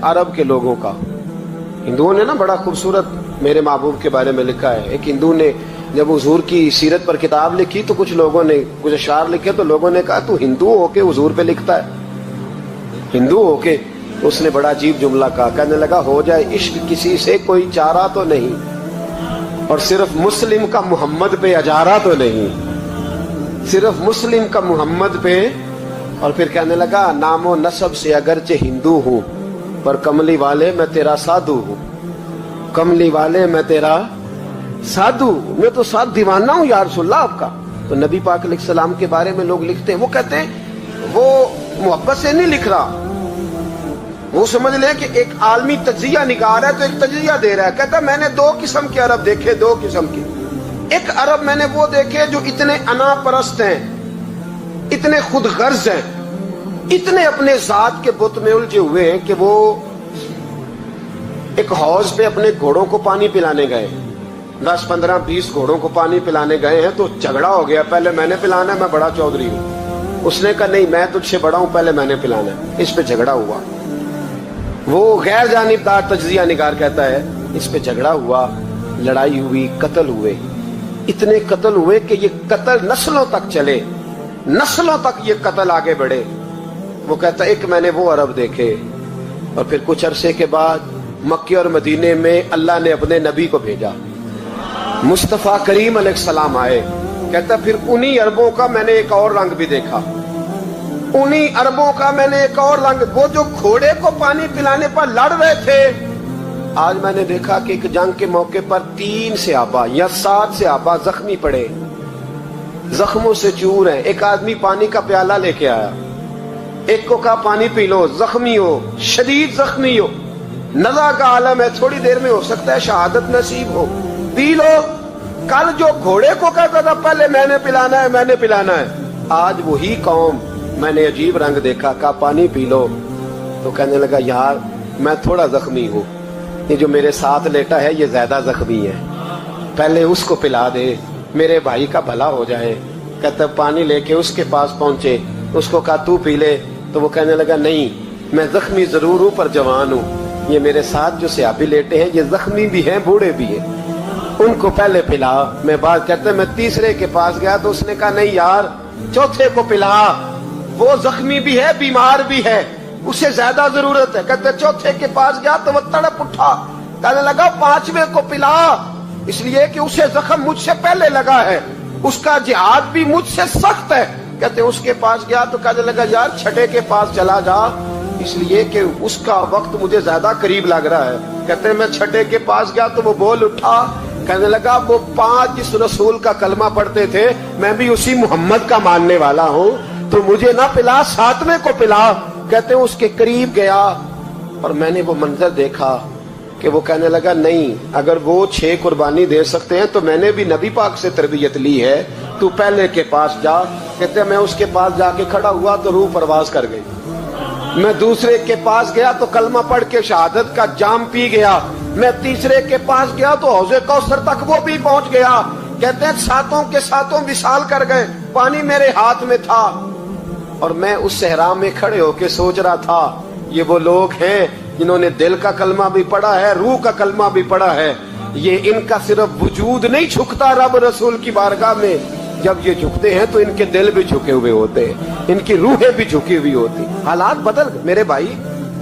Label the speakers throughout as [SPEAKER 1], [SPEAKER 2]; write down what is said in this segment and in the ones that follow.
[SPEAKER 1] अरब के लोगों का। हिंदुओं ने ना बड़ा खूबसूरत मेरे महबूब के बारे में लिखा है। एक हिंदू ने जब हुजूर की सीरत पर किताब लिखी तो कुछ लोगों ने कुछ अशार लिखे, तो लोगों ने कहा तू हिंदू होके हुजूर पे लिखता है, हिंदू होके। उसने बड़ा अजीब जुमला कहा, कहने लगा हो जाए इश्क किसी से कोई चारा तो नहीं, और सिर्फ मुस्लिम का मोहम्मद पे अजारा तो नहीं, सिर्फ मुस्लिम का मोहम्मद पे। और फिर कहने लगा नामो नसब से अगरचे हिंदू हूं, पर कमली वाले मैं तेरा साधु हूं, कमली वाले मैं तेरा साधु, मैं तो साथ दीवाना हूं या रसूलल्लाह आपका। तो नबी पाक अलैहिस्सलाम के बारे में लोग लिखते हैं, वो कहते हैं वो मोहब्बत से नहीं लिख रहा, वो समझ ले कि एक आलमी तज्जिया निगार है तो एक तज्जिया दे रहा है। कहता मैंने दो किस्म के अरब देखे, दो किस्म के। एक अरब मैंने वो देखे जो इतने अना परस्त हैं, इतने खुद गर्ज हैं, इतने अपने जात के बुत में उलझे हुए हैं कि वो एक हौज पे अपने घोड़ों को पानी पिलाने गए, 10, 15, 20 घोड़ों को पानी पिलाने गए हैं। तो झगड़ा हो गया, पहले मैंने पिलाना है, मैं बड़ा चौधरी हूं। उसने कहा नहीं मैं तुझसे बड़ा हूं, पहले मैंने पिलाना है। इस पे झगड़ा हुआ। वो गैर जानिबदार तज्जिया निगार कहता है इस पे झगड़ा हुआ, लड़ाई हुई, कत्ल हुए, इतने कत्ल हुए कि ये कत्ल नस्लों तक चले, नस्लों तक ये कत्ल आगे बढ़े। वो कहता एक मैंने वो अरब देखे। और फिर कुछ अरसे के बाद मक्के और मदीने में अल्लाह ने अपने नबी को भेजा, मुस्तफा करीम अलैहिस्सलाम आए। कहता फिर उन्हीं अरबों का मैंने एक और रंग भी देखा, उन्हीं अरबों का मैंने एक और रंग, वो जो घोड़े को पानी पिलाने पर लड़ रहे थे, आज मैंने देखा कि एक जंग के मौके पर 3 सहाबा या 7 सहाबा जख्मी पड़े, जख्मों से चूर हैं। एक आदमी पानी का प्याला लेके आया, एक को कहा पानी पी लो, जख्मी हो, शदीद जख्मी हो, नज़ा का आलम है, थोड़ी देर में हो सकता है शहादत नसीब हो, पी लो। कल जो घोड़े को कहता था पहले मैंने पिलाना है, मैंने पिलाना है, आज वही कौम मैंने अजीब रंग देखा, कहा पानी पी लो। तो कहने लगा यार मैं थोड़ा जख्मी हूँ, ये जो मेरे साथ लेटा है ये ज्यादा जख्मी है, पहले उसको पिला दे, मेरे भाई का भला हो जाए। कहता पानी लेके उसके पास पहुंचे, उसको कहा तू पी ले। तो वो कहने लगा नहीं मैं जख्मी जरूर हूँ पर जवान हूँ, ये मेरे साथ जो सहाबी लेटे हैं ये जख्मी भी हैं बूढ़े भी हैं, उनको पहले पिला। मैं बात करते मैं तीसरे के पास गया तो उसने कहा नहीं यार चौथे को पिला, वो जख्मी भी है बीमार भी है, उसे ज्यादा जरूरत है। कहते चौथे के पास गया तो वो तड़प उठा, कहने लगा 5वें को पिला, इसलिए कि उसे जख्म मुझसे पहले लगा है, उसका जिहाद भी मुझसे सख्त है। कहते उसके पास गया तो कहने लगा यार 6ठे के पास चला जा, इसलिए कि उसका वक्त मुझे ज्यादा करीब लग रहा है। कहते मैं 6ठे के पास गया तो वो बोल उठा, कहने लगा वो 5 जिस रसूल का कलमा पढ़ते थे मैं भी उसी मोहम्मद का मानने वाला हूँ, तो मुझे ना पिला 7वें को पिला। कहते उसके करीब गया और मैंने वो मंजर देखा कि वो कहने लगा नहीं अगर वो 6 कुर्बानी दे सकते हैं तो मैंने भी नबी पाक से तरबियत ली है, तू पहले के पास जा। कहते मैं उसके पास जाके खड़ा हुआ तो रूह परवाज कर गई। मैं दूसरे के पास गया तो कलमा पढ़ के शहादत का जाम पी गया। मैं तीसरे के पास गया तो हौज़े कौसर तक वो भी पहुंच गया। कहते हैं 7 के 7 विशाल कर गए, पानी मेरे हाथ में था और मैं उस सहरा में खड़े होके सोच रहा था ये वो लोग हैं जिन्होंने दिल का कलमा भी पढ़ा है, रूह का कलमा भी पढ़ा है। ये इनका सिर्फ वजूद नहीं झुकता रब रसूल की बारगाह में, जब ये झुकते हैं तो इनके दिल भी झुके हुए होते हैं, इनकी रूहें भी झुकी हुई होती। हालात बदल गए मेरे भाई।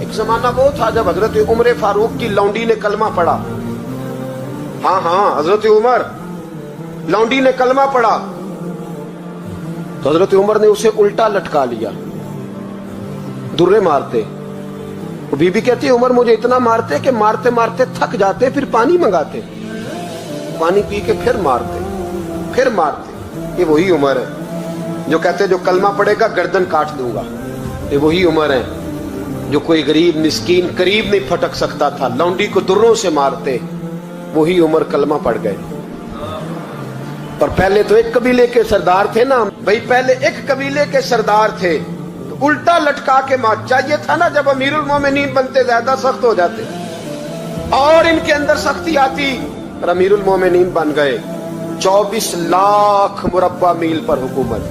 [SPEAKER 1] एक जमाना वो था जब हजरत उमर फारूक की लौंडी ने कलमा पढ़ा, हाँ हजरत उमर लौंडी ने कलमा पढ़ा तो हजरत उमर ने उसे उल्टा लटका लिया, दुर्रे मारते। बीबी कहती है उमर मुझे इतना मारते कि मारते मारते थक जाते, फिर पानी मंगाते, पानी पी के फिर मारते। ये वही उमर है जो कहते जो कलमा पड़ेगा गर्दन काट दूंगा। ये वही उमर है जो कोई गरीब मिस्कीन करीब नहीं फटक सकता था, लौंडी को दुर्रों से मारते। वही उमर कलमा पड़ गए। और पहले तो एक कबीले के सरदार थे ना भाई, पहले एक कबीले के सरदार थे तो उल्टा लटका के मार। चाहिए था ना जब अमीरुल मोमिनीन बनते ज्यादा सख्त हो जाते और इनके अंदर सख्ती आती, और अमीरुल मोमिनीन बन गए। 24 लाख मुरब्बा मील पर हुकूमत,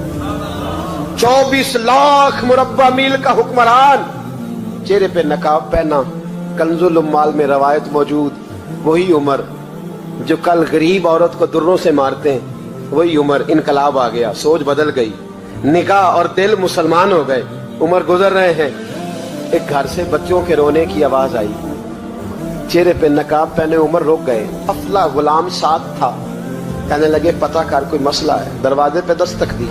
[SPEAKER 1] 24 लाख मुरब्बा मील का हुक्मरान, चेहरे पे नकाब पहना, कंजुल उम्माल में रवायत मौजूद, वही उमर जो कल गरीब औरत को दुर्रों से मारते हैं, वही उमर। इनकलाब आ गया, सोच बदल गई, निगाह और दिल मुसलमान हो गए। उमर गुजर रहे हैं, एक घर से बच्चों के रोने की आवाज आई, चेहरे पे नकाब पहने उमर रुक गए। अफला गुलाम साथ था, कहने लगे पता कर कोई मसला है। दरवाजे पे दस्तक दी,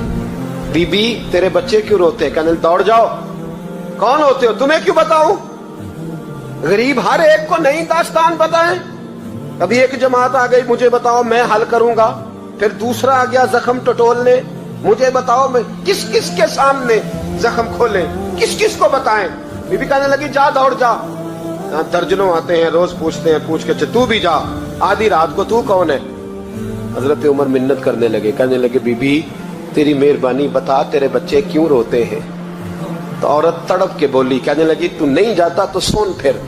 [SPEAKER 1] बीबी तेरे बच्चे क्यों रोते हैं? कहने दौड़ जाओ, कौन होते हो, तुम्हें क्यों बताऊं? गरीब हर एक को नई दास्तान बताएं। अभी एक जमात आ गई, मुझे बताओ मैं हल करूंगा। फिर दूसरा आ गया जख्म टटोलने, मुझे बताओ मैं किस किस के सामने जख्म खोले, किस किस को बताएं। बीबी कहने लगी जा दौड़ जा। दर्जनों आते हैं, रोज पूछते हैं, पूछ के तू भी जा, आधी रात को तू कौन है? हजरत उमर मिन्नत करने लगे, कहने लगे बीबी तेरी मेहरबानी बता तेरे बच्चे क्यों रोते हैं? तो औरत तड़प के बोली, कहने लगी तू नहीं जाता तो सुन, फिर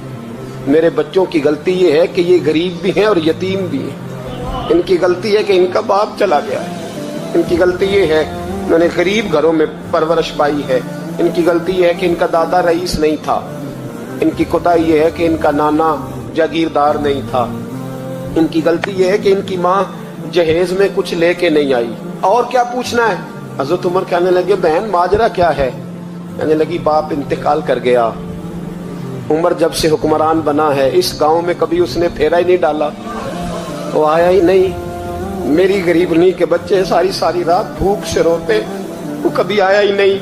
[SPEAKER 1] मेरे बच्चों की गलती ये है कि ये गरीब भी हैं और यतीम भी हैं। इनकी गलती है कि इनका बाप चला गया है, इनकी गलती ये है मैंने गरीब घरों में परवरिश पाई है, इनकी गलती ये है कि इनका दादा रईस नहीं था, इनकी कोताही ये है कि इनका नाना जागीरदार नहीं था, इनकी गलती ये है कि इनकी माँ जहेज में कुछ लेके नहीं आई। और क्या पूछना है? हजरत उमर कहने लगे बहन माजरा क्या है? कहने लगी बाप इंतकाल कर गया। उमर जब से हुक्मरान बना है इस गांव में कभी उसने फेरा ही नहीं डाला, वो आया ही नहीं। मेरी गरीबनी के बच्चे सारी सारी रात भूख से रोते, वो कभी आया ही नहीं।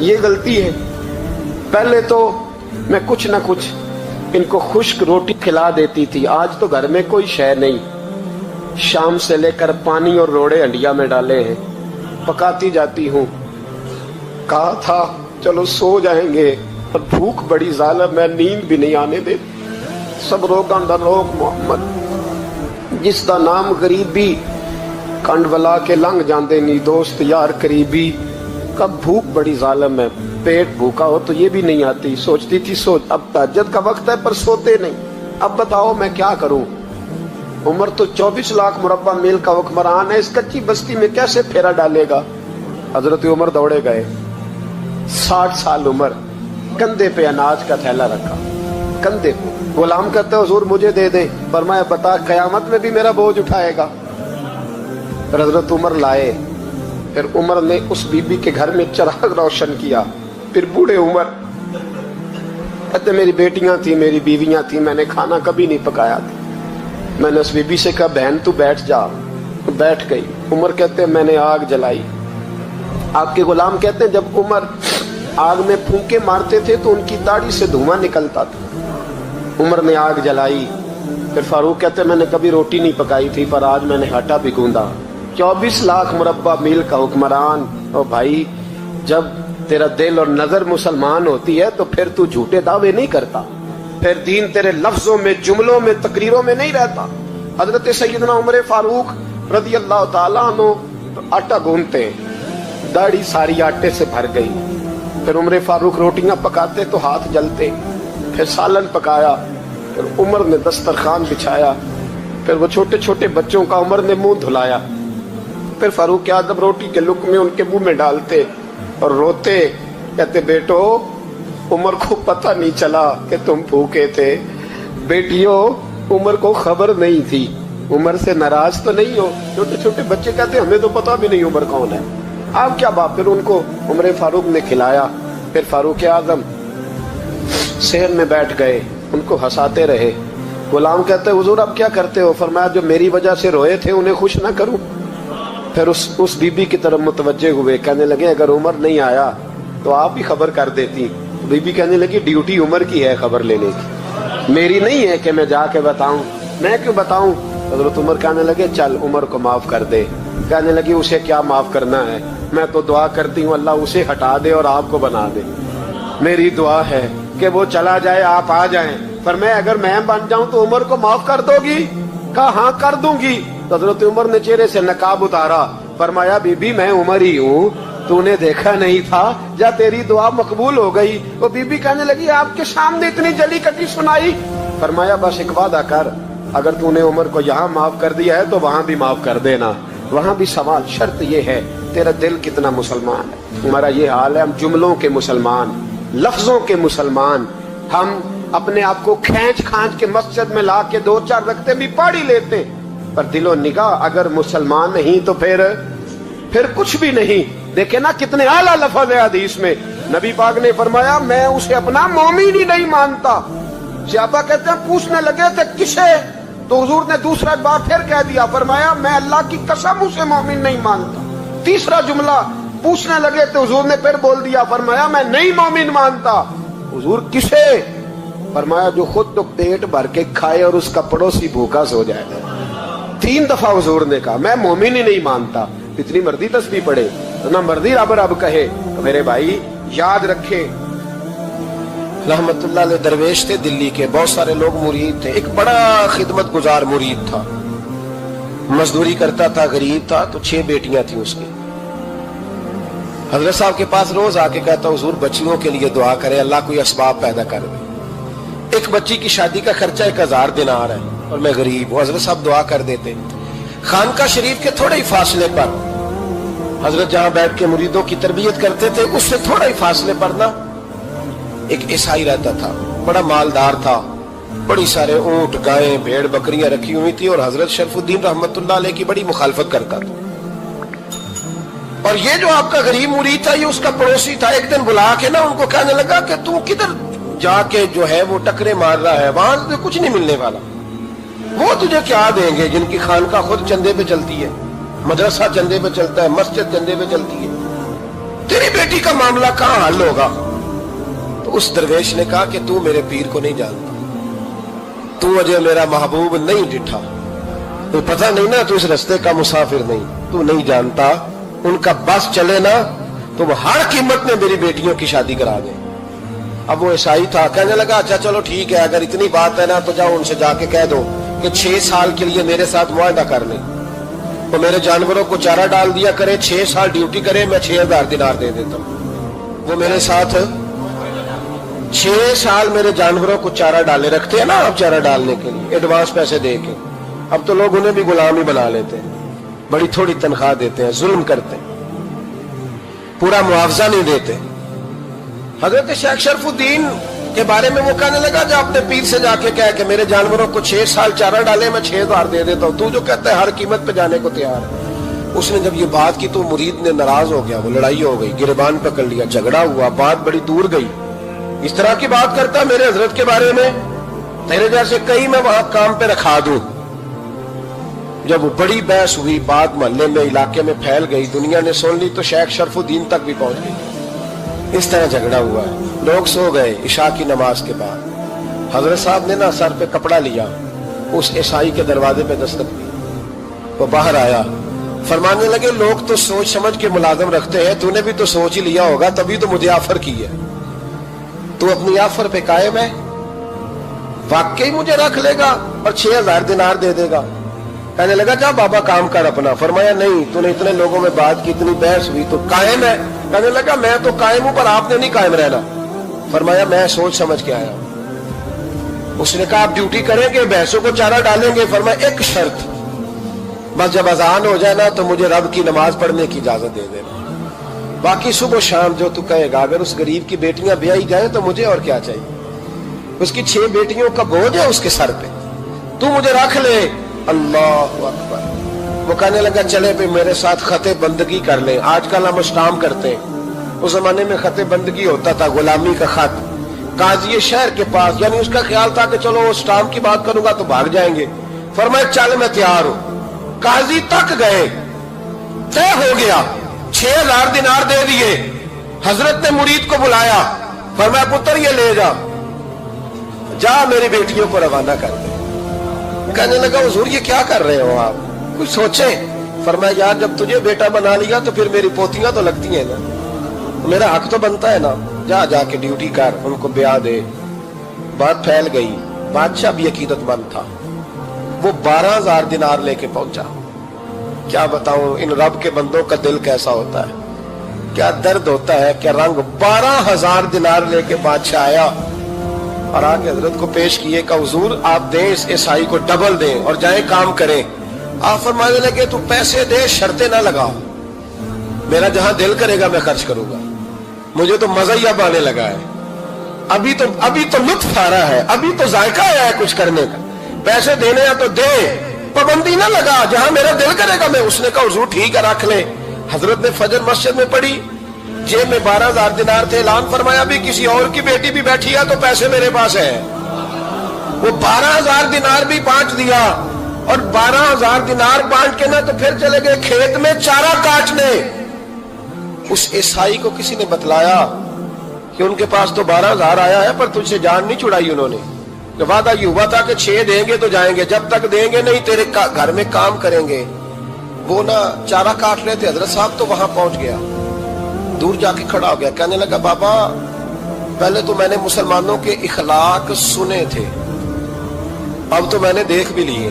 [SPEAKER 1] ये गलती है। पहले तो मैं कुछ ना कुछ इनको खुश्क रोटी खिला देती थी, आज तो घर में कोई शय नहीं। शाम से लेकर पानी और रोड़े हंडिया में डाले हैं, पकाती जाती हूँ। कहा था चलो सो जाएंगे, पर भूख बड़ी जालिम है, नींद भी नहीं आने दे। सब रोगां दा रोग मोहम्मद, जिस दा नाम गरीबी, कंड वला के लंघ जाते नी दोस्त यार करीबी। कब भूख बड़ी जालिम है, पेट भूखा हो तो ये भी नहीं आती। सोचती थी सोच, अब तहज्जुद का वक्त है पर सोते नहीं। अब बताओ मैं क्या करूं? उमर तो 24 लाख मुरब्बा मील का हुक्मरान है, इस कच्ची बस्ती में कैसे फेरा डालेगा? हजरत उमर दौड़े गए। 60 साल उमर, कंधे पे अनाज का थैला रखा, कंधे पे। गुलाम कहते हुजूर मुझे दे दे, फरमाया बता कयामत में भी मेरा बोझ उठाएगा? हजरत उमर लाए। फिर उमर ने उस बीबी के घर में चिराग रोशन किया। फिर बूढ़े उमर कहते मेरी बेटियां थी, मेरी बीवियां थी, मैंने खाना कभी नहीं पकाया था। मैंने उस बीबी से कहा बहन तू बैठ जा, तो बैठ गई। उमर कहते मैंने आग जलाई। आपके गुलाम कहते हैं जब उमर आग में फूंके मारते थे तो उनकी दाढ़ी से धुआं निकलता था। उमर ने आग जलाई। फिर फारूक कहते मैंने कभी रोटी नहीं पकाई थी, पर आज मैंने आटा भी गूंदा। 24 लाख मुरब्बा मील का हुक्मरान। और भाई जब तेरा दिल और नजर मुसलमान होती है तो फिर तू झूठे दावे नहीं करता, फिर दीन तेरे लफ्जों में, जुमलों में, तकरीरों में नहीं रहता। हजरत सैयदना उमर फारूक रज़ी अल्लाह ताला अन्हु आटा गूंथते, दाढ़ी सारी आटे से भर गई। फिर उमर फारूक रोटियां पकाते तो हाथ जलते। फिर सालन पकाया, फिर उमर ने दस्तरखान बिछाया। फिर वो छोटे छोटे बच्चों का उमर ने मुंह धुलाया। फिर फारूक आजम रोटी के लुक़मे उनके मुंह में डालते और रोते, कहते बेटो उमर को पता नहीं चला कि तुम भूखे थे। बेटियों उमर को खबर नहीं थी। उमर से नाराज तो नहीं हो? छोटे छोटे बच्चे कहते हमें तो पता भी नहीं उमर कौन है, आप क्या बात? फिर उनको उमर फारूक ने खिलाया। फिर फारूक आजम शहर में बैठ गए, उनको हंसाते रहे। गुलाम कहते हुजूर अब क्या करते हो? फरमाया जो मेरी वजह से रोए थे उन्हें खुश ना करूं? फिर उस बीबी की तरफ मुतवज्जे हुए, कहने लगे अगर उमर नहीं आया तो आप ही खबर कर देती। बीबी कहने लगी ड्यूटी उमर की है खबर लेने की, मेरी नहीं है कि मैं जाके बताऊं। मैं क्यों बताऊं? हजरत उमर कहने लगे चल उमर को माफ कर दे। कहने लगी उसे क्या माफ करना है, मैं तो दुआ करती हूँ अल्लाह उसे हटा दे और आपको बना दे। मेरी दुआ है कि वो चला जाए, आप आ जाएं। पर मैं अगर मैं बन जाऊं तो उमर को माफ कर दोगी? कहा हाँ कर दूंगी। हजरत उमर ने चेहरे से नकाब उतारा, फरमाया बीबी मैं उमर ही हूँ, तूने देखा नहीं था, जा तेरी दुआ मकबूल हो गई। वो बीबी कहने लगी आपके सामने इतनी जली कटी सुनाई। फरमाया बस एक वादा कर, अगर तूने उमर को यहाँ माफ कर दिया है तो वहां भी माफ कर देना। वहां भी सवाल, शर्त ये है तेरा दिल कितना मुसलमान है। हमारा ये हाल है, हम जुमलों के मुसलमान, लफ्जों के मुसलमान, हम अपने आप को खींच खांच के मस्जिद में ला के 2-4 रखते भी पढ़ ही लेते, पर दिलो निगाह अगर मुसलमान नहीं तो फिर कुछ भी नहीं। देखे ना कितने आला लफ्ज है हदीस में, नबी पाक ने फरमाया मैं उसे अपना मोमिन ही नहीं मानता। सहाबा कहते हैं पूछने लगे थे किसे, तो हुजूर ने दूसरा बार फिर कह दिया, फरमाया मैं अल्लाह की कसम उसे मोमिन नहीं मानता। तीसरा जुमला पूछने लगे तो हुजूर ने फिर बोल दिया, फरमाया मैं नहीं मोमिन मानता। हुजूर किसे, फरमाया जो खुद तो पेट भर के खाए और उसका पड़ोसी भूखा सो जाए। 3 दफा हुजूर ने कहा मैं मोमिन ही नहीं मानता। इतनी मर्जी तस्बीह पढ़े तो ना मर्जी रब रब कहे। तो मेरे भाई याद रखे,
[SPEAKER 2] रहमतुल्लाह अलैह दरवेश थे दिल्ली के, बहुत सारे लोग मुरीद थे। एक बड़ा खिदमत गुजार मुरीद था, मजदूरी करता था, गरीब था, तो 6 बेटियां थी उसकी। हजरत साहब के पास रोज आके कहता हुजूर बच्चियों के लिए दुआ करें, अल्लाह कोई असबाब पैदा कर दे। एक बच्ची की शादी का खर्चा 1000 दिनार है और मैं गरीब हूं। हजरत साहब दुआ कर देते। खानका शरीफ के थोड़े ही फासले पर, हजरत जहां बैठ के मुरीदों की तरबियत करते थे, उससे थोड़ा ही फासले पर ना एक ईसाई रहता था, बड़ा मालदार था, बड़ी सारे ऊंट गायें भेड़ बकरियां रखी हुई थी, और हजरत शरफुद्दीन रहमतुल्लाह अलैह की बड़ी मुखालफत करता था। और ये जो आपका गरीब मुरीद था ये उसका पड़ोसी था। एक दिन बुला के ना उनको कहने लगा कि तू किधर जाके जो है वो टकरे मार रहा है, वहां से कुछ नहीं मिलने वाला, वो तुझे क्या देंगे जिनकी खानका खुद चंदे पे चलती है, मदरसा चंदे पे चलता है, मस्जिद चंदे पे चलती है, तेरी बेटी का मामला कहां हल होगा। तो उस दरवेश ने कहा कि तू मेरे पीर को नहीं जानता, तू अजय मेरा महबूब नहीं डिठा, तो पता नहीं ना, तू इस रास्ते का मुसाफिर नहीं, तू नहीं जानता, उनका बस चले ना तो वो हर कीमत में मेरी बेटियों की शादी करा दे। अब वो ईसाई था, कहने लगा अच्छा चलो ठीक है, अगर इतनी बात है ना तो जाओ उनसे जाके कह दो कि 6 साल के लिए मेरे साथ मुआहदा कर ले, तो मेरे जानवरों को चारा डाल दिया करे, 6 साल ड्यूटी करे, मैं 6000 दिनार दे देता हूं। वो मेरे साथ 6 साल मेरे जानवरों को चारा डाले रखते हैं ना, अब चारा डालने के लिए एडवांस पैसे दे के। अब तो लोग उन्हें भी गुलाम ही बना लेते हैं, बड़ी थोड़ी तनख्वाह देते हैं, जुल्म करते हैं, पूरा मुआवजा नहीं देते। हजरत शेख शरफुद्दीन के बारे में वो कहने लगा जो अपने पीर से जाके कह के मेरे जानवरों को 6 साल चारा डाले, मैं 6000 दे देता हूं, तू जो कहता है हर कीमत पे जाने को तैयार है। उसने जब ये बात की तो मुरीद ने नाराज हो गया, वो लड़ाई हो गई, गिरबान पकड़ लिया, झगड़ा हुआ, बात बड़ी दूर गई। इस तरह की बात करता मेरे हजरत के बारे में, तेरे जैसे कई मैं वहां काम पे रखा दूं। जब वो बड़ी बहस हुई, बात मोहल्ले में इलाके में फैल गई, दुनिया ने सुन ली, तो शेख शरफुद्दीन तक भी पहुंच गई। इस तरह झगड़ा हुआ है। लोग सो गए इशा की नमाज के बाद। हजरत साहब ने ना सर पे कपड़ा लिया, उस ईसाई के दरवाजे पे दस्तक दी, वो बाहर आया, फरमाने लगे लोग तो सोच समझ के मुलाजम रखते हैं, तूने भी तो सोच ही लिया होगा, तभी तो मुझे ऑफर की है, तू अपनी ऑफर पे कायम है, वाकई मुझे रख लेगा और 6000 दिनार दे देगा। कहने लगा जा बाबा काम कर अपना। फरमाया नहीं, तूने इतने लोगों में बात की, इतनी बहस हुई, तो कायम है। कहने लगा मैं तो कायम हूं पर आपने नहीं कायम रहना। फरमाया मैं सोच समझ के आया हूं। उसने कहा आप ड्यूटी करेंगे, भैंसों को चारा डालेंगे। फरमाया एक शर्त, बस जब अजान हो जाए ना तो मुझे रब की नमाज पढ़ने की इजाजत दे देना, बाकी सुबह शाम जो तू कहेगा। अगर उस गरीब की बेटियां ब्याही जाए तो मुझे और क्या चाहिए, उसकी 6 बेटियों का बोझ है उसके सर पे, तू मुझे रख ले। अल्लाह अकबर। वो कहने लगा चले पे मेरे साथ खते बंदगी कर ले, आजकल हम स्टाम करते हैं, उस जमाने में खते बंदगी होता था, गुलामी का खत, काजी शहर के पास, यानी उसका ख्याल था कि चलो स्टाम की बात करूंगा तो भाग जाएंगे। फरमाया चल मैं तैयार हूं। काजी तक गए, तय हो गया, 6000 दिनार दे दिए। हजरत ने मुरीद को बुलाया, फरमाया पुत्र ये ले जा मेरी बेटियों को रवाना कर दे। कहने लगा हुजूर ये क्या कर रहे हो आप, कुछ सोचे। फरमाया यार जब तुझे बेटा बना लिया तो फिर मेरी पोतियां तो लगती हैं ना, तो मेरा हक तो बनता है ना, जा जाके ड्यूटी कर, उनको ब्याह दे। बात फैल गई, बादशाह भी अकीदतमंद था, वो 12000 दिनार लेके पहुंचा। क्या बताऊं इन रब के बंदों का दिल कैसा होता है, क्या दर्द होता है, क्या रंग। 12000 दिनार लेके बादशाह आया और आके हजरत को पेश किए का हुजूर आप दें इस ईसाई को डबल दें और जाए काम करें। आप फरमाने लगे तू पैसे दे, शर्तें ना लगा, मेरा जहां दिल करेगा मैं खर्च करूंगा, मुझे तो मजा ही अब आने लगा है। अभी तो लुत्फ आ रहा है, अभी तो जायका आया है कुछ करने का, पैसे देने हैं तो दे, पाबंदी ना लगा, जहां मेरा दिल करेगा मैं। उसने कहा हुजूर ठीक है रख ले। हजरत ने फजर मस्जिद में पढ़ी, जेब में 12,000 दिनार थे, ऐलान फरमाया भी किसी और की बेटी भी बैठी है तो पैसे मेरे पास है। वो 12,000 दिनार भी बांट दिया, और 12,000 दिनार बांट के ना तो फिर चले गए खेत में चारा काटने। उस ईसाई को किसी ने बतलाया कि उनके पास तो 12,000 आया है, पर तुझसे जान नहीं छुड़ाई उन्होंने। कि वादा ये हुआ था कि 6 देंगे तो जाएंगे, जब तक देंगे नहीं तेरे घर में काम करेंगे। वो ना चारा काट रहे थे, हजरत साहब तो वहां पहुंच गया, दूर जाके खड़ा हो गया, कहने लगा बाबा पहले तो मैंने मुसलमानों के इखलाक सुने थे, अब तो मैंने देख भी लिए,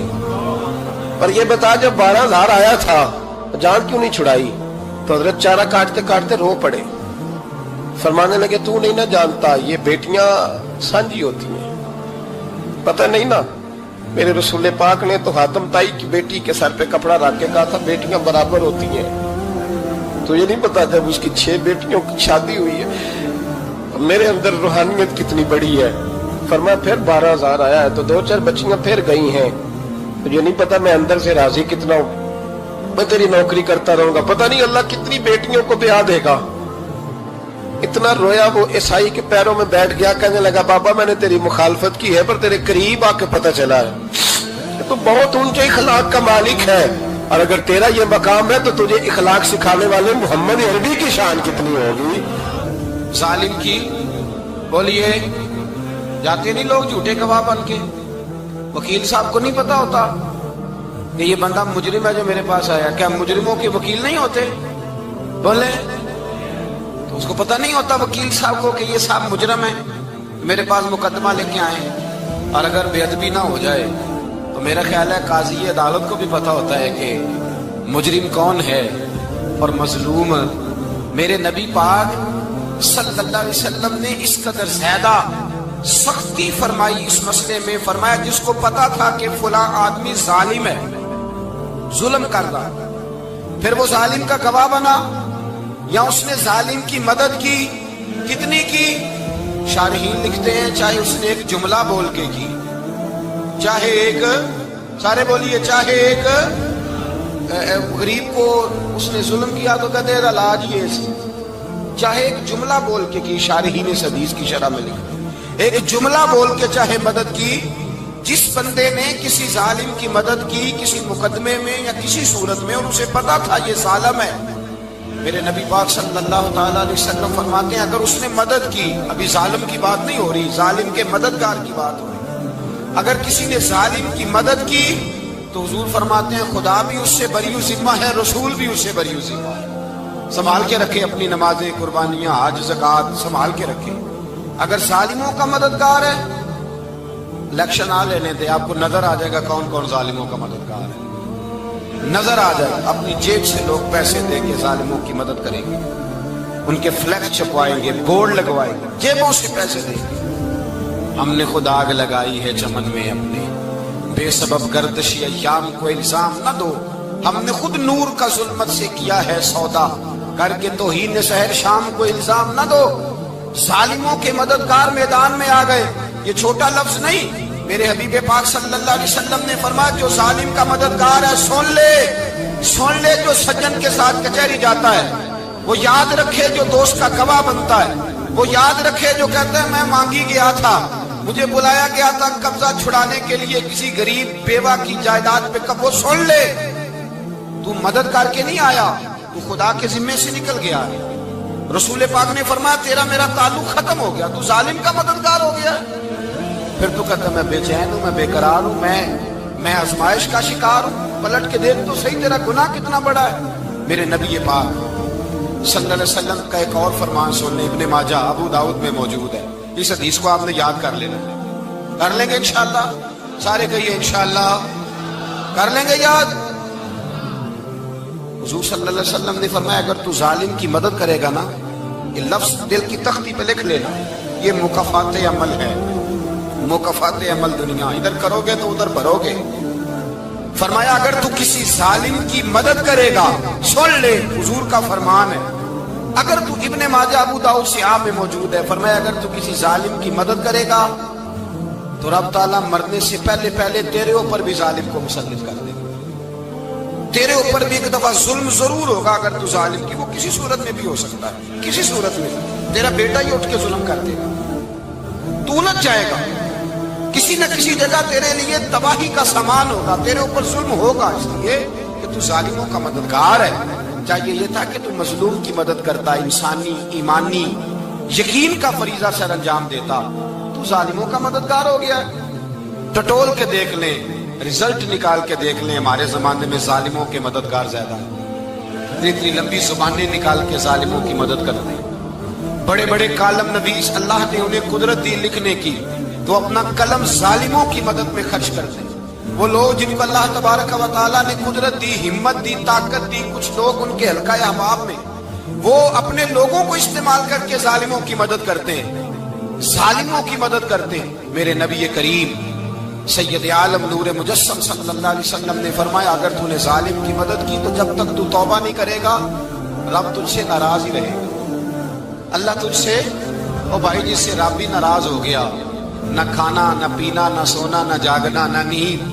[SPEAKER 2] पर ये बता जब 12,000 आया था जान क्यों नहीं छुड़ाई? तो हजरत चारा काटते काटते रो पड़े, फरमाने लगे तू नहीं ना जानता, ये बेटियां सांझी होती हैं, पता नहीं ना। मेरे रसूल पाक ने तो हातम ताई की बेटी के सर पे कपड़ा रख के कहा था बेटियां बराबर होती हैं, तो ये नहीं पता जब उसकी 6 बेटियों की शादी हुई है। मेरे अंदर रूहानियत कितनी बड़ी है। फरमाया फिर 12,000 आया है तो 2-4 बच्चियां फिर गई हैं, मुझे नहीं पता मैं अंदर से राजी कितना हूं, मैं तेरी नौकरी करता रहूंगा, पता नहीं अल्लाह कितनी बेटियों को ब्याह देगा। इतना रोया, वो ईसाई के पैरों में बैठ गया, कहने लगा बाबा मैंने तेरी मुखालफत की है, पर तेरे करीब आके पता चला है तो बहुत ऊंचे इखलाक का मालिक है, और अगर तेरा ये मकाम है तो तुझे इखलाक सिखाने वाले मोहम्मद अरबी की शान कितनी होगी।
[SPEAKER 3] जालिम की बोलिए, जाते नहीं लोग झूठे गवाह बन के, वकील साहब को नहीं पता होता कि ये बंदा मुजरिम है जो मेरे पास आया। क्या मुजरिमों के वकील नहीं होते? बोले तो उसको पता नहीं होता वकील साहब को कि ये साहब मुजरिम है, मेरे पास मुकदमा लेके आए। और अगर बेअदबी ना हो जाए तो मेरा ख्याल है काजी अदालत को भी पता होता है कि मुजरिम कौन है और मजलूम। मेरे नबी पाक सल्लल्लाहु अलैहि वसल्लम ने इस कदर ज्यादा सख्ती फरमाई इस मसले में, फरमाया जिसको पता था कि फला आदमी जालिम है, जुल्म कर रहा, फिर वो जालिम का गवाह बना या उसने जालिम की मदद की, कितनी की? शारहीन लिखते हैं चाहे उसने एक जुमला बोल के की, चाहे एक, सारे बोलिए, चाहे एक गरीब को उसने जुल्म किया तो कहते हैं इलाज ये, चाहे एक जुमला बोल के की, शारहीन इस हदीस की शरह में लिखते एक जुमला बोल के चाहे मदद की। जिस बंदे ने किसी जालिम की मदद की किसी मुकदमे में या किसी सूरत में और उसे पता था ये जालिम है, मेरे नबी पाक सल्लल्लाहु ताला अलैहि वसल्लम फरमाते हैं अगर उसने मदद की, अभी जालिम की बात नहीं हो रही, जालिम के मददगार की बात हो रही, अगर किसी ने जालिम की मदद की तो हुजूर फरमाते हैं खुदा भी उससे बरी जिम्मा है, रसूल भी उससे बरी जिम्मा है। संभाल के रखे अपनी नमाजें, कुर्बानियां, हज, ज़कात संभाल के रखे। अगर जालिमों का मददगार है, इलेक्शन आ लेने दे, आपको नजर आ जाएगा कौन कौन जालिमों का मददगार है, नजर आ जाएगा। अपनी जेब से लोग पैसे देके जालिमों की मदद करेंगे, उनके फ्लैक्स छपवाएंगे, बोर्ड लगवाएंगे, जेबों से पैसे देंगे। हमने खुद आग लगाई है चमन में अपने, बेसबब गर्दिशी अय्याम को इल्जाम न दो, हमने खुद नूर का जुल्मत से किया है सौदा, करके तौहीन सहर शाम को इल्जाम न दो। जालिमों के मददगार मैदान में आ गए, ये छोटा लफ्ज नहीं, मेरे हबीब पाक सल्लल्लाहु अलैहि वसल्लम ने फरमाया जो जालिम का मददगार है सुन ले, जो सज्जन के साथ कचहरी जाता है वो याद रखे, जो दोस्त का गवाह बनता है वो याद रखे, जो कहता है मैं मांगी गया था, मुझे बुलाया गया था कब्जा छुड़ाने के लिए किसी गरीब बेवा की जायदाद पे, कब वो सुन ले, तू मदद करके नहीं आया, तू खुदा के जिम्मे से निकल गया है। रसूल पाक ने फरमाया तेरा मेरा ताल्लुक खत्म हो गया, तू जालिम का मददगार हो गया। फिर तू कहता मैं बेचैन हूं, मैं बेकरार हूं, मैं आजमाइश का शिकार हूं, पलट के देख तो सही तेरा गुनाह कितना बड़ा है। मेरे नबी पाक सल्लल्लाहु अलैहि वसल्लम का एक और फरमान सुनने, इब्ने माजा अबू दाऊद में मौजूद है, इस हदीस को आपने याद कर लेना, कर लेंगे इंशाअल्लाह, सारे कहिए इंशाअल्लाह कर लेंगे याद। हुजूर सल्लल्लाहु अलैहि वसल्लम ने फरमाया अगर तू जालिम की मदद करेगा ना, ये लफ्ज दिल की तख्ती पे लिख लेना, ये मुकाफात अमल है, मुकाफात अमल दुनिया, इधर करोगे तो उधर भरोगे। फरमाया अगर तू किसी जालिम की मदद करेगा, सुन ले हुजूर का फरमान है, اگر تو ابن ماجہ ابو داؤد سیاہ میں موجود ہے، فرمایا اگر تو کسی ظالم کی مدد کرے گا تو رب تعالیٰ مرنے سے پہلے پہلے تیرے اوپر بھی ظالم کو مسلط کر دے گا. تیرے اوپر بھی ایک دفعہ ظلم ضرور ہوگا اگر تو ظالم کی، وہ کسی صورت میں بھی ہو سکتا ہے، کسی صورت میں تیرا بیٹا ہی اٹھ کے ظلم کر دے گا، تو نہ چاہے گا، کسی نہ کسی جگہ تیرے لیے تباہی کا سامان ہوگا، تیرے اوپر ظلم ہوگا، اس لیے کہ تو ظالموں کا مددگار ہے. چاہیے یہ تھا کہ تو مظلوم کی مدد کرتا، انسانی ایمانی یقین کا فریضہ سر انجام دیتا. تو ظالموں کا مددگار ہو گیا. ٹٹول کے دیکھ لیں، رزلٹ نکال کے دیکھ لیں، ہمارے زمانے میں ظالموں کے مددگار زیادہ ہیں. اتنی لمبی زبانیں نکال کے ظالموں کی مدد کرتے ہیں. بڑے بڑے کالم نویس اللہ نے انہیں قدرت دی لکھنے کی، تو اپنا قلم ظالموں کی مدد میں خرچ کرتے ہیں. وہ لوگ جن کو اللہ تبارک و تعالیٰ نے قدرت دی، ہمت دی، طاقت دی، کچھ لوگ ان کے حلقہ احباب میں وہ اپنے لوگوں کو استعمال کر کے ظالموں کی مدد کرتے ہیں، ظالموں کی مدد کرتے ہیں. میرے نبی کریم سید عالم نور مجسم صلی اللہ علیہ وسلم نے فرمایا اگر تو نے ظالم کی مدد کی تو جب تک تو توبہ نہیں کرے گا رب تجھ سے ناراض ہی رہے گا. اللہ تجھ سے، او بھائی جس سے رب بھی ناراض ہو گیا، نہ کھانا نہ پینا نہ سونا نہ جاگنا نہ نیند،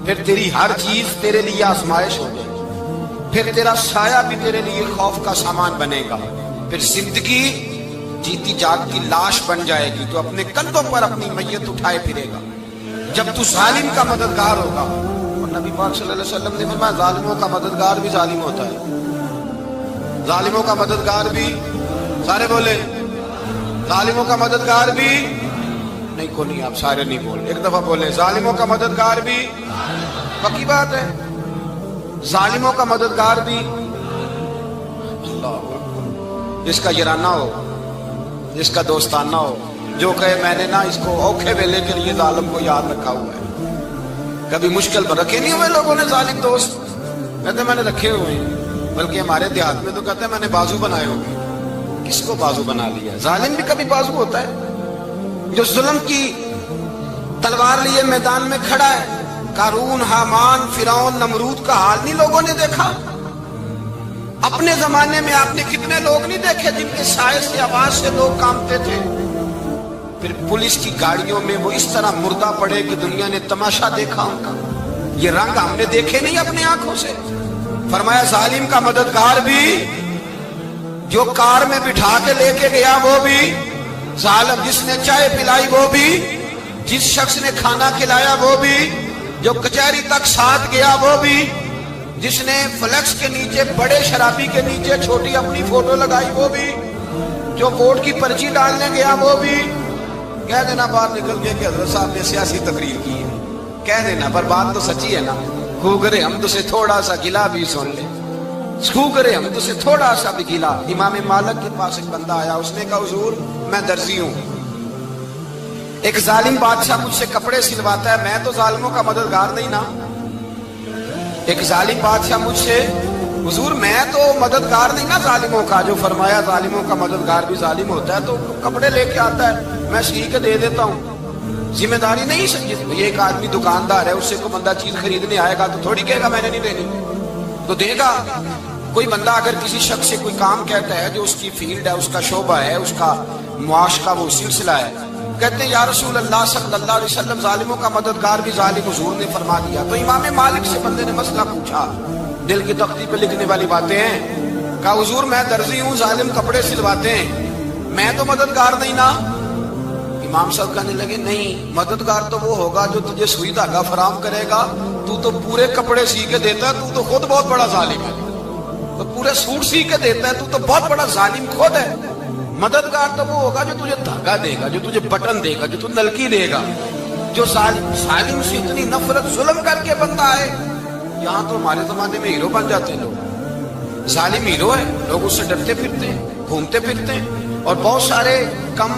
[SPEAKER 3] پھر تیری ہر چیز تیرے لیے آزمائش ہو جائے گی، پھر تیرا سایہ بھی تیرے لیے خوف کا سامان بنے گا، پھر زندگی جیتی جاگتی لاش بن جائے گی، تو اپنے کندھوں پر اپنی میت اٹھائے پھرے گا جب تو ظالم کا مددگار ہوگا. اور نبی پاک صلی اللہ علیہ وسلم نے فرمایا ظالموں کا مددگار بھی ظالم ہوتا ہے. ظالموں کا مددگار بھی، سارے بولے ظالموں کا مددگار بھی نہیں، کو نہیں، آپ سارے نہیں بولے، ایک دفعہ بولے ظالموں کا مددگار بھی. پکی بات ہے، ظالموں کا مددگار بھی. اللہ جس کا یارانہ ہو، جس کا دوستانہ ہو، جو کہے میں نے نا اس کو اوکھے ویلے کے لیے ظالم کو یاد رکھا ہوا ہے. کبھی مشکل پر رکھے نہیں ہوئے لوگوں نے ظالم دوست، کہتے میں نے رکھے ہوئے ہیں، بلکہ ہمارے دیہات میں تو کہتے ہیں میں نے بازو بنائے ہوئے. کس کو بازو بنا لیا؟ ظالم بھی کبھی بازو ہوتا ہے. جو ظلم کی تلوار لیے میدان میں کھڑا ہے، قارون، حامان، فرعون، نمرود کا حال نہیں لوگوں نے دیکھا؟ اپنے زمانے میں آپ نے کتنے لوگ نہیں دیکھے جن کے سائے سے، آواز سے لوگ کانپتے تھے؟ پھر پولیس کی گاڑیوں میں وہ اس طرح مردہ پڑے کہ دنیا نے تماشا دیکھا ان کا. یہ رنگ ہم نے دیکھے نہیں اپنے آنکھوں سے. فرمایا ظالم کا مددگار بھی، جو کار میں بٹھا کے لے کے گیا وہ بھی ظالم، جس نے چائے پلائی وہ بھی، جس شخص نے کھانا کھلایا وہ بھی، جو کچہری تک ساتھ گیا وہ بھی، جس نے فلیکس کے نیچے، بڑے شرابی کے نیچے چھوٹی اپنی فوٹو لگائی وہ بھی، جو ووٹ کی پرچی ڈالنے گیا وہ بھی. کہہ دینا باہر نکل کے کہ حضرت صاحب نے سیاسی تقریر کی ہے، کہہ دینا، پر بات تو سچی ہے نا. خوگرے ہم تو سے تھوڑا سا گلا بھی سن لے، خوگرے ہم تو سے تھوڑا سا بھی گلا. امام مالک کے پاس ایک بندہ آیا، اس نے کہا حضور میں درزی ہوں، ایک ظالم بادشاہ مجھ سے کپڑے سلواتا ہے، میں تو ظالموں کا مددگار نہیں نا. ایک ظالم بادشاہ مجھ سے، حضور میں تو مددگار نہیں نا ظالموں کا. جو فرمایا ظالموں کا مددگار بھی ظالم ہوتا ہے، تو کپڑے لے کے آتا ہے میں سی کے دے دیتا ہوں، ذمہ داری نہیں سمجھے. یہ ایک آدمی دکاندار ہے، اس سے کوئی بندہ چیز خریدنے آئے گا تو تھوڑی کہے گا میں نے نہیں دینی، تو دے گا. کوئی بندہ اگر کسی شخص سے کوئی کام کہتا ہے جو اس کی فیلڈ ہے، اس کا شعبہ ہے، اس کا معاش کا وہ سلسلہ ہے، کہتے ہیں یا رسول اللہ صلی اللہ علیہ وسلم ظالموں کا مددگار بھی ظالم، حضور نے فرما دیا. تو امام مالک سے بندے نے مسئلہ پوچھا، دل کی تختی پہ لکھنے والی باتیں ہیں. کہا حضور میں درزی ہوں، ظالم کپڑے سلواتے ہیں، میں تو مددگار نہیں نا. امام صاحب کہنے لگے نہیں، مددگار تو وہ ہوگا جو تجھے سوئی دھاگا فراہم کرے گا، تو پورے کپڑے سی کے دیتا ہے، تو خود بہت بڑا ظالم ہے. تو پورے سوٹ سی کے دیتا ہے، تو بہت بڑا ظالم خود ہے. مددگار تو وہ ہوگا جو تجھے دھاگا دے گا، جو تجھے بٹن دے گا، جو تجھے نلکی دے گا. جو ظالم سے اتنی نفرت ظلم کر کے بندہ ہے، یہاں تو ہمارے زمانے میں ہیرو بن جاتے ہیں لوگ. ظالم ہیرو ہے، لوگ اس سے ڈرتے پھرتے ہیں، گھومتے پھرتے ہیں، اور بہت سارے کم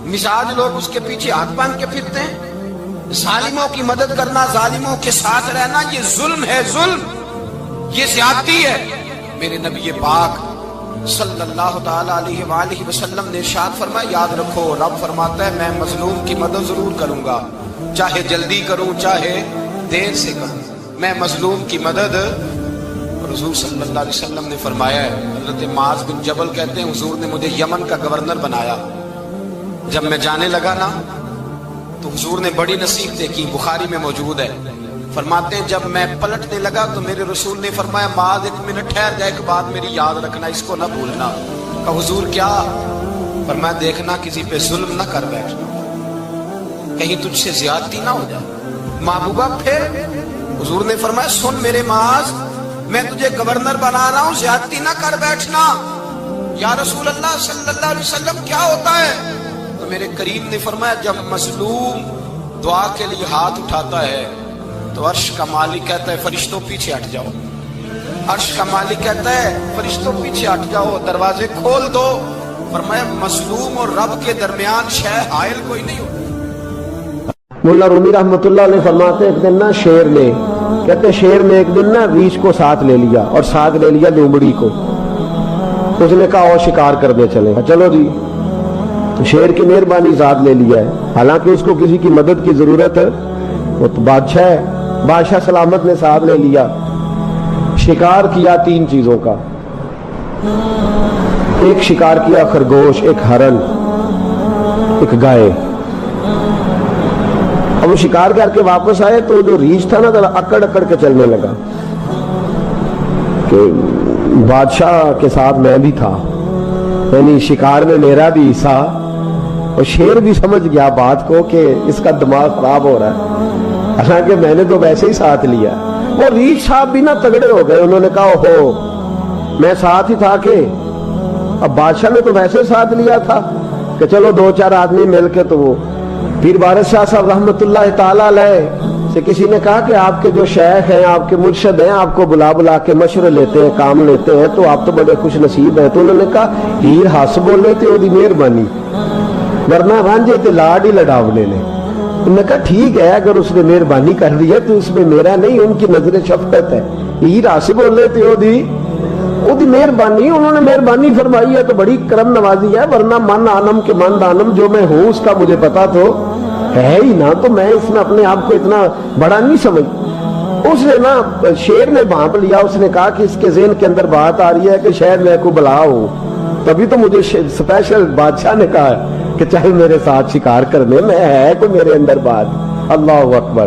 [SPEAKER 3] مزاج لوگ اس کے پیچھے ہاتھ باندھ کے پھرتے ہیں. ظالموں کی مدد کرنا، ظالموں کے ساتھ رہنا، یہ ظلم ہے، ظلم، یہ زیادتی ہے. میرے نبی پاک صلی اللہ تعالی علیہ وآلہ وسلم نے ارشاد فرمایا یاد رکھو، رب فرماتا ہے میں مظلوم کی مدد ضرور کروں گا، چاہے جلدی کروں چاہے دیر سے کروں، میں مظلوم کی مدد. اور حضور صلی اللہ علیہ وسلم نے فرمایا ہے، حضرت معاذ بن جبل کہتے ہیں حضور نے مجھے یمن کا گورنر بنایا، جب میں جانے لگا نا تو حضور نے بڑی نصیحتیں کی، بخاری میں موجود ہے، فرماتے ہیں جب میں پلٹنے لگا تو میرے رسول نے فرمایا معاذ ایک منٹ ٹھہر جا، ایک بات میری یاد رکھنا، اس کو نہ بھولنا۔ کہا حضور کیا؟ فرمایا دیکھنا کسی پہ ظلم نہ کر بیٹھنا، کہیں تجھ سے زیادتی نہ ہو جائے۔ محبوبہ پھر حضور نے فرمایا سن میرے معاذ، میں تجھے گورنر بنا رہا ہوں، زیادتی نہ کر بیٹھنا۔ یا رسول اللہ صلی اللہ علیہ وسلم کیا ہوتا ہے؟ تو میرے کریم نے فرمایا جب مظلوم دعا کے لیے ہاتھ اٹھاتا ہے تو عرش کا مالک کہتا ہے فرشتوں پیچھے ہٹ جاؤ، عرش کا مالک کہتا ہے فرشتوں پیچھے ہٹ جاؤ، دروازے کھول دو۔ فرمایا مظلوم اور رب کے درمیان شے حائل کوئی نہیں ہوتا۔
[SPEAKER 1] مولا رومی رحمت اللہ علیہ فرماتے ہیں ایک دن نا شیر نے، کہتے شیر نے ایک دن نا ریچھ کو ساتھ لے لیا اور ساتھ لے لیا لومڑی کو، اس نے کہا اور شکار کرنے چلے، چلو جی، شیر کی مہربانی ذات لے لیا ہے، حالانکہ اس کو کسی کی مدد کی ضرورت ہے، وہ تو بادشاہ ہے، بادشاہ سلامت نے ساتھ لے لیا، شکار کیا 3 چیزوں کا، ایک شکار کیا خرگوش، ایک ہرن، ایک گائے۔ اب وہ شکار کر کے واپس آئے تو جو ریچھ تھا نا ذرا اکڑ اکڑ کے چلنے لگا کہ بادشاہ کے ساتھ میں بھی تھا، یعنی شکار میں میرا بھی حصہ، اور شیر بھی سمجھ گیا بات کو کہ اس کا دماغ خراب ہو رہا ہے، حالانکہ میں نے تو ویسے ہی ساتھ لیا۔ اور ریچھ صاحب بھی نا تگڑے ہو گئے، انہوں نے کہا ہو میں ساتھ ہی تھا کہ اب بادشاہ نے تو ویسے ساتھ لیا تھا کہ چلو 2-4 آدمی مل کے تو وہ پیر بارش شاہ صاحب رحمت اللہ تعالیٰ علیہ سے کسی نے کہا کہ آپ کے جو شیخ ہیں، آپ کے مرشد ہیں، آپ کو بلا کے مشورے لیتے ہیں، کام لیتے ہیں، تو آپ تو بڑے خوش نصیب ہیں۔ تو انہوں نے کہا ہیر ہس بولے تے وہ دی مہربانی، ورنہ رانجے تے لاڈ ہی لڑاونے نے۔ انہوں نے کہا ٹھیک ہے اگر اس نے مہربانی کر دی ہے تو اس میں میرا نہیں، ان کی نظر شفقت ہے، ہیر ہس بولے تے وہ دی مہربانی، انہوں نے مہربانی فرمائی ہے تو بڑی کرم نوازی ہے، ورنہ من آنم کے من دانم، جو میں ہوں اس کا مجھے پتا تو ہے ہی نا، تو میں اس میں اپنے آپ کو اتنا بڑا نہیں سمجھ۔ اس نے نا شیر نے بھانپ لیا، اس نے کہا کہ اس کے ذہن کے اندر بات آ رہی ہے کہ شاید میں کو بلا ہوں، تبھی تو مجھے اسپیشل بادشاہ نے کہا کہ چاہے میرے ساتھ شکار کرنے میں، ہے کوئی میرے اندر بات۔ اللہ اکبر۔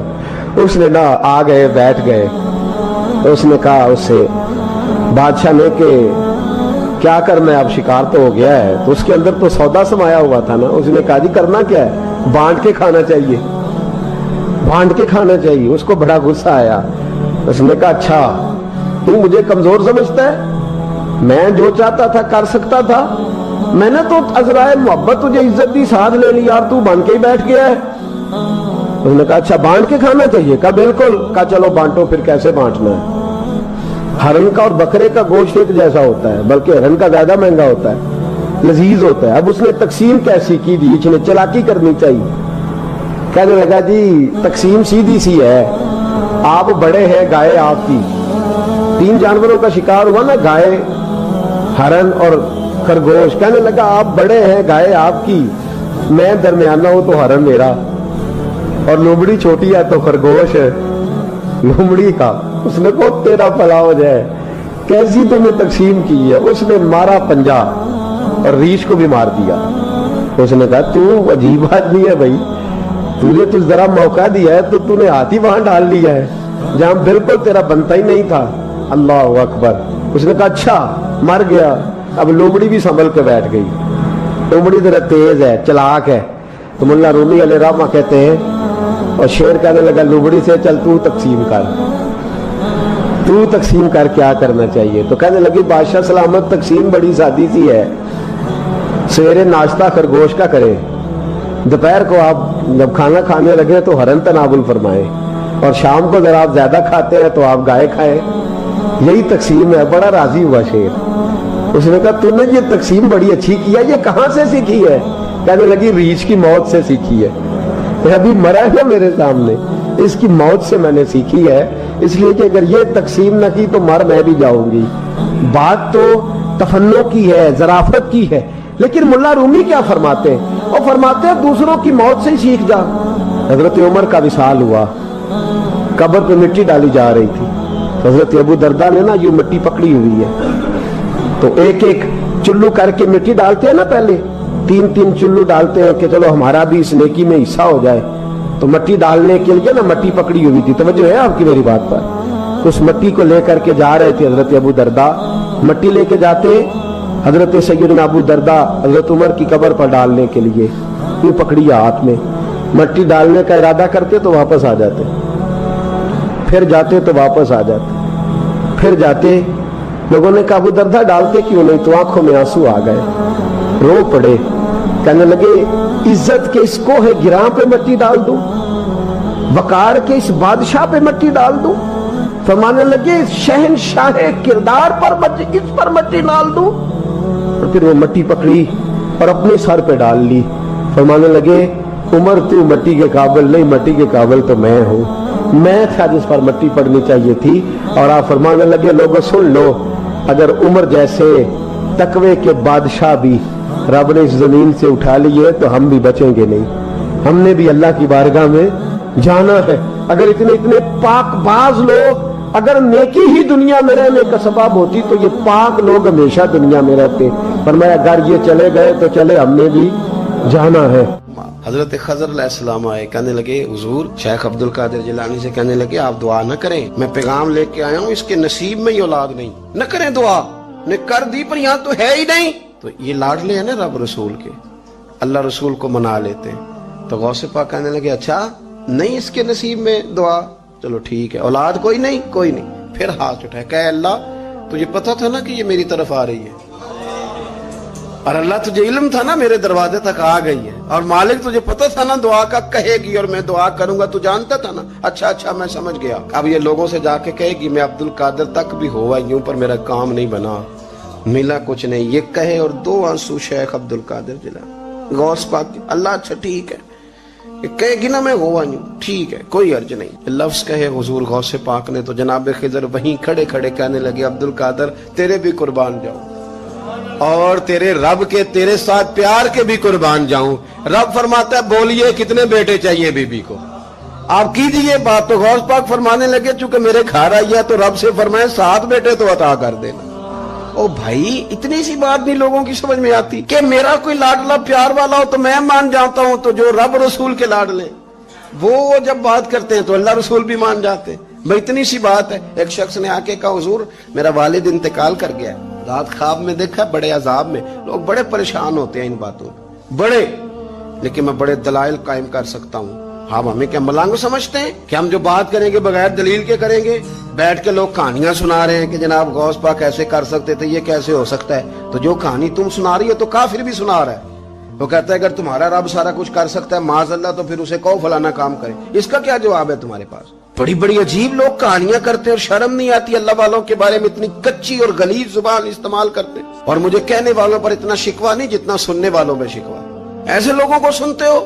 [SPEAKER 1] اس نے نا آ گئے بیٹھ گئے، اس نے کہا اس سے بادشاہ نے کہ کیا کرنا ہے، اب شکار تو ہو گیا ہے، تو اس کے اندر تو سودا سمایا ہوا تھا نا۔ اس نے کہا جی کرنا کیا ہے، بانٹ کے کھانا چاہیے، بانٹ کے کھانا چاہیے۔ اس کو بڑا غصہ آیا، اس نے کہا اچھا تو مجھے کمزور سمجھتا ہے، میں جو چاہتا تھا کر سکتا تھا، میں نے تو عذرائے محبت تجھے عزت دی ساتھ لے لی، یار تو بن کے ہی بیٹھ گیا ہے۔ اس نے کہا اچھا بانٹ کے کھانا چاہیے، کہا بالکل، کہا چلو بانٹو، پھر کیسے بانٹنا ہے۔ ہرن کا اور بکرے کا گوشت ایک جیسا ہوتا ہے، بلکہ ہرن کا زیادہ مہنگا ہوتا ہے، لذیذ ہوتا ہے۔ اب اس نے تقسیم کیسی کی دی، اس نے چلاکی کرنی چاہیے، کہنے لگا جی تقسیم سیدھی سی ہے، آپ بڑے ہیں، گائے آپ کی، 3 جانوروں کا شکار ہوا نا، گائے، ہرن اور خرگوش۔ کہنے لگا آپ بڑے ہیں، گائے آپ کی، میں درمیانہ ہوں تو ہرن میرا، اور لومڑی چھوٹی ہے تو خرگوش لومڑی کا۔ اس نے کہا تیرا بھلا ہو جائے، کیسی تم نے تقسیم کی ہے۔ اس نے مارا پنجا اور ریچھ کو بھی مار دیا۔ اس نے کہا تو عجیب آدمی ہے بھائی، تجھے تو ذرا موقع دیا ہے تو تو نے ہاتھ ہی وہاں ڈال لیا ہے جہاں بالکل تیرا بنتا ہی نہیں تھا۔ اللہ اکبر۔ اس نے کہا اچھا مر گیا۔ اب لومڑی بھی سنبھل کے بیٹھ گئی، لومڑی ذرا تیز ہے، چلاک ہے، تو مولا رومی علیہ رحمہ کہتے ہیں، اور شیر کہنے لگا لومڑی سے چل تو تقسیم کر، تو تقسیم کر کیا کرنا چاہیے۔ تو کہنے لگی بادشاہ سلامت تقسیم بڑی سادی سی ہے، سویرے ناشتہ خرگوش کا کرے، دوپہر کو آپ جب کھانا کھانے لگے تو ہرن تناول فرمائیں، اور شام کو ذرا آپ زیادہ کھاتے ہیں تو آپ گائے کھائیں، یہی تقسیم ہے۔ بڑا راضی ہوا شیر۔ اس نے کہا تو نے یہ تقسیم بڑی اچھی کی ہے، یہ کہاں سے سیکھی ہے؟ کہنے لگی ریچھ کی موت سے سیکھی ہے، ابھی مرا ہے میرے سامنے، اس کی موت سے میں نے سیکھی ہے، اس لیے کہ اگر یہ تقسیم نہ کی تو مر میں بھی جاؤں گی۔ بات تو تفنن کی ہے، ظرافت کی ہے، لیکن ملا رومی کیا فرماتے ہیں؟ وہ فرماتے ہیں دوسروں کی موت سے ہی سیکھ جا۔ حضرت عمر کا وصال ہوا، قبر پہ مٹی ڈالی جا رہی تھی، तो हजरत अबू दरदा ने ना यूं मिट्टी पकड़ी हुई है, तो एक एक चुल्लू करके मिट्टी डालते हैं ना, पहले 3-3 चुल्लू डालते हैं कि चलो हमारा भी इस नेकी में हिस्सा हो जाए। तो मिट्टी डालने के लिए ना मिट्टी पकड़ी हुई थी, तवज्जो है आपकी मेरी बात पर। उस मिट्टी को लेकर के जा रहे थे हजरत अबू दरदा। मिट्टी लेके जाते हजरत सैयदना अबू दरदा हजरत उमर की कब्र पर डालने के लिए, यूं पकड़ी हाथ में, मिट्टी डालने का इरादा करते तो वापस आ जाते, फिर जाते तो वापस आ जाते, फिर जाते। लोगों ने कहा अबू दरदा डालते क्यों नहीं? तो आंखों में आंसू आ गए, रो पड़े, कहने लगे इज्जत के इस कोहे गिरां पे मिट्टी डाल दूं, वकार के इस बादशाह पे मिट्टी डाल दूं? फरमाने लगे शहनशाह किरदार पर इस पर मिट्टी डाल दूं? और फिर वो मिट्टी पकड़ी और अपने सर पे डाल ली। फरमाने लगे उमर तू मिट्टी के काबिल नहीं, मिट्टी के काबिल तो मैं हूं, मैं था जिस पर मिट्टी पड़नी चाहिए थी। और आप फरमाने लगे लोगों सुन लो, अगर उमर जैसे तकवे के बादशाह भी रब ने इस जमीन से उठा लिए तो हम भी बचेंगे नहीं, हमने भी अल्लाह की बारगाह में जाना है। अगर इतने इतने पाकबाज लोग अगर नेकी ही दुनिया में रहने का सबब होती तो ये पाक लोग हमेशा दुनिया में रहते। फरमाया अगर ये चले गए तो चले, हमने भी जाना है।
[SPEAKER 2] हजरत खजर अलैहिस्सलाम आए, कहने लगे हुजूर, शेख अब्दुल कादिर जिलानी से कहने लगे आप दुआ न करें, मैं पैगाम लेके आया हूँ, इसके नसीब में ही औलाद नहीं, न करें दुआ। ने कर दी पर यहाँ तो है ही नहीं। तो ये लाडले हैं ना रब रसूल के, अल्लाह रसूल को मना लेते हैं। तो गौसे पाक कहने लगे अच्छा नहीं इसके नसीब में दुआ, चलो ठीक है, औलाद कोई नहीं, कोई नहीं। फिर हाथ उठाए, कहे अल्लाह तुझे पता था ना कि ये मेरी तरफ आ रही है, और अल्लाह तुझे इल्म था ना मेरे दरवाजे तक आ गई है, और मालिक तुझे पता था ना दुआ का कहेगी और मैं दुआ करूंगा, तू जानता था ना। अच्छा अच्छा मैं समझ गया। अब ये लोगों से जाके कहेगी मैं अब्दुल कादिर तक भी हुआ यूं पर मेरा काम नहीं बना, मिला कुछ नहीं, ये कहे और 2 आंसू शेख अब्दुल कादिर जिलानी गौस पाक, अल्लाह अच्छा ठीक है, ये कहेगी ना मैं हुआ यूं, ठीक है कोई अर्ज नहीं। लफ्ज कहे हुजूर गौसे पाक ने तो जनाब खिजर वहीं खड़े खड़े कहने लगे अब्दुल कादिर तेरे भी कुर्बान जाऊं, और तेरे रब के तेरे साथ प्यार के भी कुर्बान जाऊं। रब फरमाता है बोलिए कितने बेटे चाहिए बीबी को, आप कीजिए बात। तो गौस पाक फरमाने लगे चूंकि मेरे घर आई है तो रब से फरमाए 7 बेटे तो अता कर देना। ओ भाई इतनी सी बात नहीं लोगों की समझ में आती कि मेरा कोई लाडला प्यार वाला हो तो मैं मान जाता हूं, तो जो रब रसूल के लाडले वो जब बात करते हैं तो अल्लाह रसूल भी मान जाते हैं। भाई इतनी सी बात है। एक शख्स ने आके कहा हुजूर मेरा वालिद इंतकाल कर गया, रात ख्वाब में देखा बड़े अजाब में। लोग बड़े परेशान होते हैं इन बातों में बड़े, लेकिन मैं बड़े दलाइल कायम कर सकता हूँ। हाँ हमें क्या मलांग समझते हैं कि हम जो बात करेंगे बगैर दलील के करेंगे? बैठ के लोग कहानियां सुना रहे हैं कि जनाब गौस पाक ऐसे कर सकते थे, ये कैसे हो सकता है? तो जो कहानी तुम सुना रही हो तो काफिर भी सुना रहा है। वो कहता है अगर तुम्हारा रब सारा कुछ कर सकता है माज़अल्लाह तो फिर उसे कहो फलाना काम करे। इसका क्या जवाब है तुम्हारे पास? बड़ी बड़ी अजीब लोग कहानियां करते हैं और शर्म नहीं आती अल्लाह वालों के बारे में, इतनी कच्ची और गलीज जुबान इस्तेमाल करते। और मुझे कहने वालों पर इतना शिकवा नहीं जितना सुनने वालों में शिकवा। ऐसे लोगों को सुनते हो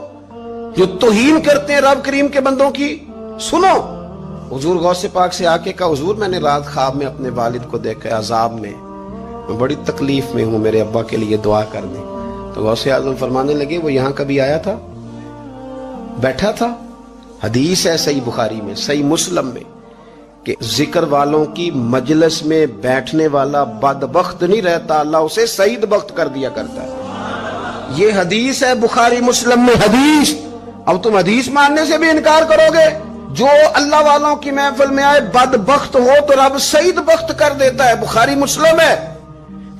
[SPEAKER 2] जो तौहीन करते हैं रब करीम के बंदों की। सुनो हुजूर गौसे पाक से आके कहा हुजूर मैंने रात ख्वाब में अपने वालिद को देखा अजाब में, मैं बड़ी तकलीफ में हूं, मेरे अब्बा के लिए दुआ कर दें। तो गौसे आजम फरमाने लगे वो यहां कभी आया था? बैठा था। हदीस है सही बुखारी में सही मुस्लिम में कि जिक्र वालों की मजलिस में बैठने वाला बदबख्त नहीं रहता, अल्लाह उसे सईद बख्त कर दिया करता है। ये हदीस है बुखारी मुस्लिम में हदीस। अब तुम हदीस मानने से भी इनकार करोगे? जो अल्लाह वालों की महफिल में आए बदबख्त हो तो रब सईद बख्त कर देता है, बुखारी मुस्लिम है।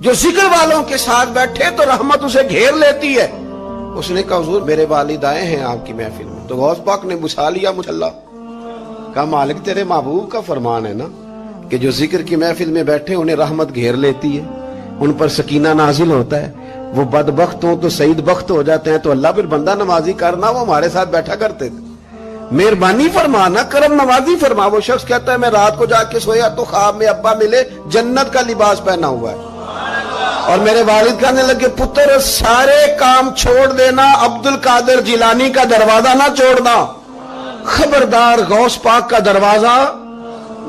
[SPEAKER 2] जो जिक्र वालों के साथ बैठे तो रहमत उसे घेर लेती है। उसने कहा हुजूर मेरे वालिद आए हैं आपकी महफिल में। तो गौस पाक ने बुझा लिया मुसल्ला, कहा मालिक तेरे महबूब का फरमान है ना कि जो जिक्र की महफिल में बैठे उन्हें रहमत घेर लेती है, उन पर सकीना नाजिल होता है, वो बदबख्त हो तो सईद बख्त हो जाते हैं। तो अल्लाह फिर बंदा नवाजी करना, वो हमारे साथ बैठा करते थे, मेहरबानी फरमाना करम नवाजी फरमा। वो शख्स कहता है मैं रात को जाके सोया तो ख्वाब में अब्बा मिले जन्नत का लिबास पहना हुआ है, और मेरे वालिद कहने लगे पुत्र सारे काम छोड़ देना, अब्दुल कादिर जिलानी का दरवाजा ना छोड़ना, खबरदार गौस पाक का दरवाजा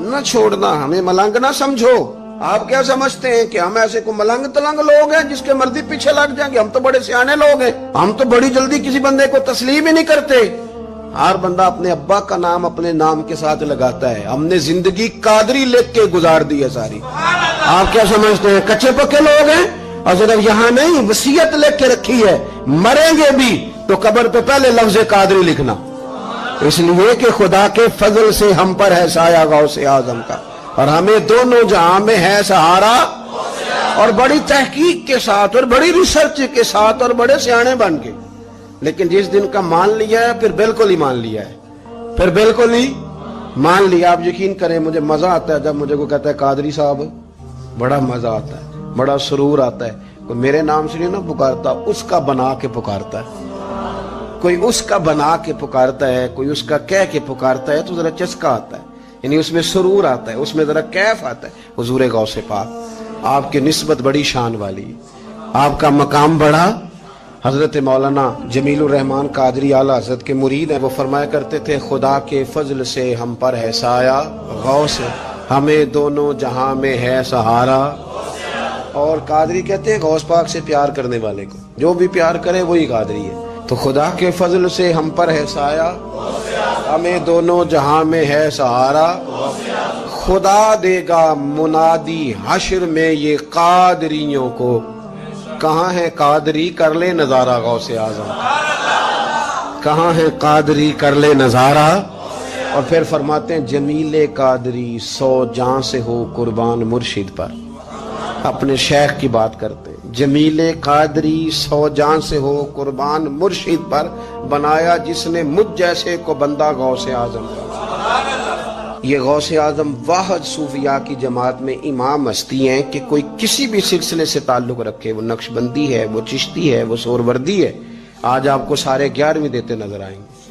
[SPEAKER 2] न छोड़ना, हमें मलंग ना समझो। आप क्या समझते हैं कि हम ऐसे को मलंग तलंग लोग हैं जिसके मर्जी पीछे लग जाएंगे? हम तो बड़े सियाने लोग हैं, हम तो बड़ी जल्दी किसी बंदे को तस्लीम ही नहीं करते।
[SPEAKER 1] ہر بندہ اپنے ابا کا نام اپنے نام کے ساتھ لگاتا ہے. ہم نے زندگی قادری لکھ کے گزار دی ہے ساری. آپ کیا سمجھتے ہیں کچے پکے لوگ ہیں؟ اور صرف یہاں نہیں وصیت لکھ کے رکھی ہے مریں گے بھی تو قبر پہ پہلے لفظ قادری لکھنا, اس لیے کہ خدا کے فضل سے ہم پر ہے سایہ غوث اعظم کا, اور ہمیں دونوں جہاں میں ہے سہارا. اور بڑی تحقیق کے ساتھ اور بڑی ریسرچ کے ساتھ اور بڑے سیانے بن کے, لیکن جس دن کا مان لیا ہے پھر بالکل ہی مان لیا ہے, پھر بالکل ہی مان لیا. آپ یقین کریں مجھے مزہ آتا ہے جب مجھے کوئی کہتا ہے قادری صاحب, بڑا مزہ آتا ہے, بڑا سرور آتا ہے. کوئی میرے نام سے نہیں نا پکارتا, اس کا بنا کے پکارتا ہے. کوئی اس کا بنا کے پکارتا ہے, کوئی اس کا کہہ کے پکارتا ہے, تو ذرا چسکا آتا ہے, یعنی اس میں سرور آتا ہے, اس میں ذرا کیف آتا ہے. حضور غوث پاک آپ کی نسبت بڑی شان والی, آپ کا مقام بڑا. حضرت مولانا جمیل الرحمان قادری اعلیٰ حضرت کے مرید ہیں, وہ فرمایا کرتے تھے خدا کے فضل سے ہم پر ہے سایہ غوث, ہمیں دونوں جہاں میں ہے سہارا. اور قادری کہتے ہیں غوث پاک سے پیار کرنے والے کو, جو بھی پیار کرے وہی قادری ہے. تو خدا کے فضل سے ہم پر ہے سایہ, ہمیں دونوں جہاں میں ہے سہارا. خدا دے گا منادی حشر میں یہ قادریوں کو, کہاں ہے قادری کر لے نظارہ غوث اعظم, کہاں ہے قادری کر لے نظارہ. اور پھر فرماتے ہیں جمیل قادری 100 جاں سے ہو قربان مرشد پر. اپنے شیخ کی بات کرتے ہیں, جمیل قادری 100 جاں سے ہو قربان مرشد پر, بنایا جس نے مجھ جیسے کو بندہ غوث اعظم کا. یہ غوث اعظم واحد صوفیاء کی جماعت میں امام ہستی ہیں کہ کوئی کسی بھی سلسلے سے تعلق رکھے, وہ نقشبندی ہے, وہ چشتی ہے, وہ سہروردی ہے, آج آپ کو سارے 11ویں دیتے نظر آئیں گے.